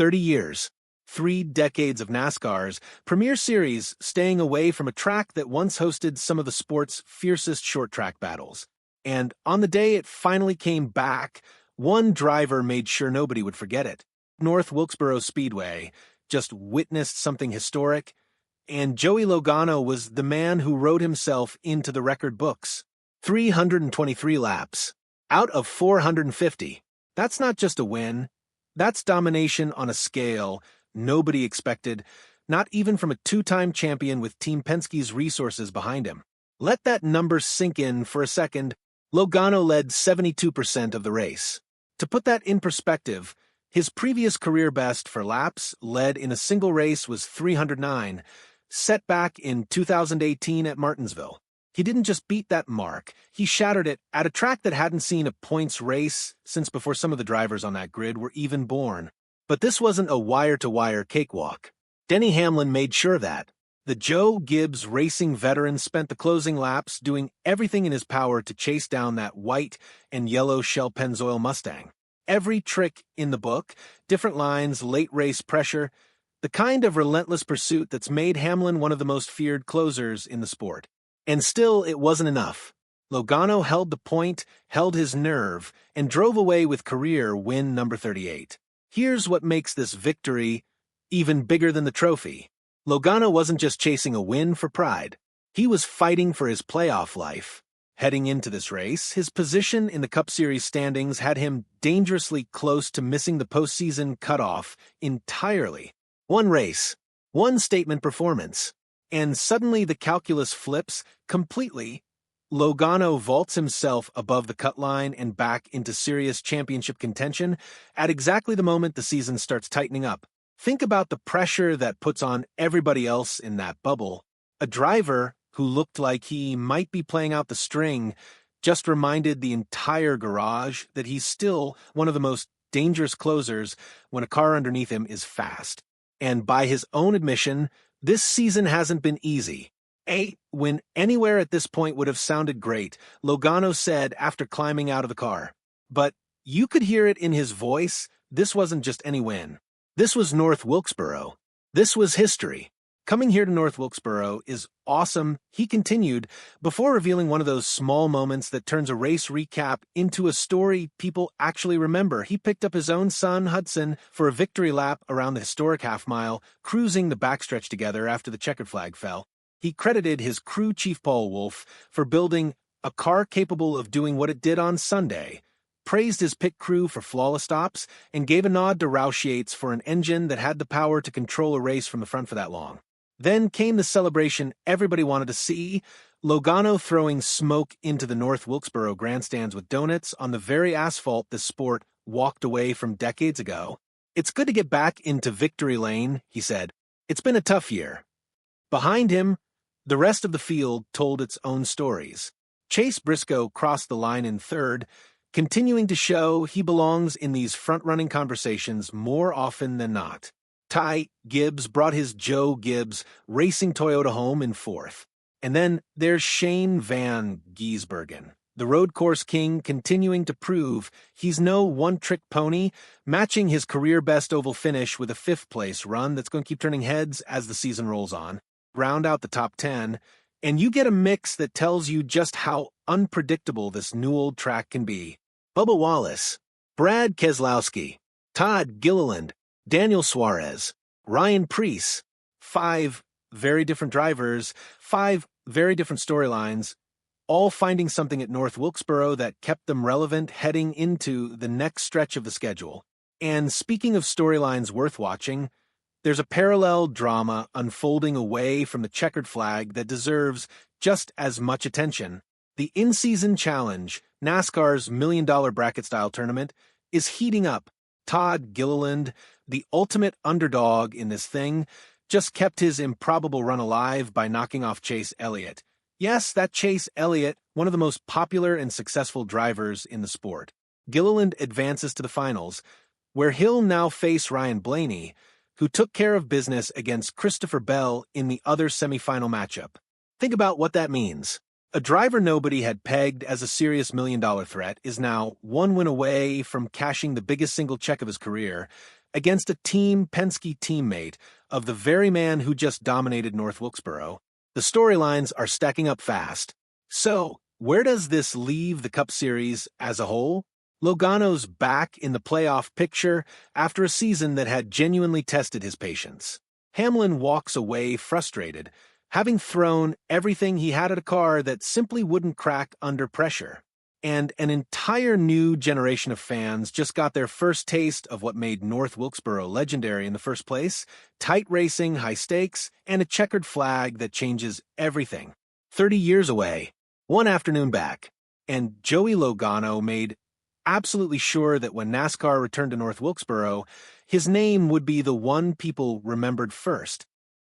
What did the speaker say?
30 years. 3 decades of NASCAR's premier series, staying away from a track that once hosted some of the sport's fiercest short-track battles. And on the day it finally came back, one driver made sure nobody would forget it. North Wilkesboro Speedway just witnessed something historic, and Joey Logano was the man who wrote himself into the record books. 323 laps, out of 450. That's not just a win. That's domination on a scale nobody expected, not even from a 2-time champion with Team Penske's resources behind him. Let that number sink in for a second. Logano led 72% of the race. To put that in perspective, his previous career best for laps led in a single race was 309, set back in 2018 at Martinsville. He didn't just beat that mark, he shattered it at a track that hadn't seen a points race since before some of the drivers on that grid were even born. But this wasn't a wire-to-wire cakewalk. Denny Hamlin made sure of that. The Joe Gibbs racing veteran spent the closing laps doing everything in his power to chase down that white and yellow Shell Pennzoil Mustang. Every trick in the book, different lines, late race pressure, the kind of relentless pursuit that's made Hamlin one of the most feared closers in the sport. And still, it wasn't enough. Logano held the point, held his nerve, and drove away with career win number 38. Here's what makes this victory even bigger than the trophy. Logano wasn't just chasing a win for pride. He was fighting for his playoff life. Heading into this race, his position in the Cup Series standings had him dangerously close to missing the postseason cutoff entirely. One race, one statement performance, and suddenly the calculus flips completely. Logano vaults himself above the cut line and back into serious championship contention at exactly the moment the season starts tightening up. Think about the pressure that puts on everybody else in that bubble. A driver who looked like he might be playing out the string just reminded the entire garage that he's still one of the most dangerous closers when a car underneath him is fast. And by his own admission, this season hasn't been easy. A win anywhere at this point would have sounded great, Logano said after climbing out of the car. But you could hear it in his voice. This wasn't just any win. This was North Wilkesboro. This was history. Coming here to North Wilkesboro is awesome, he continued, before revealing one of those small moments that turns a race recap into a story people actually remember. He picked up his own son, Hudson, for a victory lap around the historic half-mile, cruising the backstretch together after the checkered flag fell. He credited his crew chief Paul Wolfe for building a car capable of doing what it did on Sunday, praised his pit crew for flawless stops, and gave a nod to Roush Yates for an engine that had the power to control a race from the front for that long. Then came the celebration everybody wanted to see, Logano throwing smoke into the North Wilkesboro grandstands with donuts on the very asphalt this sport walked away from decades ago. "It's good to get back into victory lane," he said. "It's been a tough year." Behind him, the rest of the field told its own stories. Chase Briscoe crossed the line in third, continuing to show he belongs in these front-running conversations more often than not. Todd Gibbs brought his Joe Gibbs racing Toyota home in fourth. And then there's Shane van Gisbergen, the road course king, continuing to prove he's no one-trick pony, matching his career-best oval finish with a fifth-place run that's going to keep turning heads as the season rolls on. Round out the top 10, and you get a mix that tells you just how unpredictable this new old track can be. Bubba Wallace, Brad Keselowski, Todd Gilliland, Daniel Suarez, Ryan Preece, 5 very different drivers, 5 very different storylines, all finding something at North Wilkesboro that kept them relevant heading into the next stretch of the schedule. And speaking of storylines worth watching, there's a parallel drama unfolding away from the checkered flag that deserves just as much attention. The in-season challenge, NASCAR's $1 million bracket-style tournament, is heating up. Todd Gilliland, the ultimate underdog in this thing, just kept his improbable run alive by knocking off Chase Elliott. Yes, that Chase Elliott, one of the most popular and successful drivers in the sport. Gilliland advances to the finals, where he'll now face Ryan Blaney, who took care of business against Christopher Bell in the other semifinal matchup. Think about what that means. A driver nobody had pegged as a serious $1 million threat is now one win away from cashing the biggest single check of his career, against a Team Penske teammate of the very man who just dominated North Wilkesboro. The storylines are stacking up fast. So, where does this leave the Cup Series as a whole? Logano's back in the playoff picture after a season that had genuinely tested his patience. Hamlin walks away frustrated, having thrown everything he had at a car that simply wouldn't crack under pressure. And an entire new generation of fans just got their first taste of what made North Wilkesboro legendary in the first place: tight racing, high stakes, and a checkered flag that changes everything. 30 years away, one afternoon back, and Joey Logano made absolutely sure that when NASCAR returned to North Wilkesboro, his name would be the one people remembered first.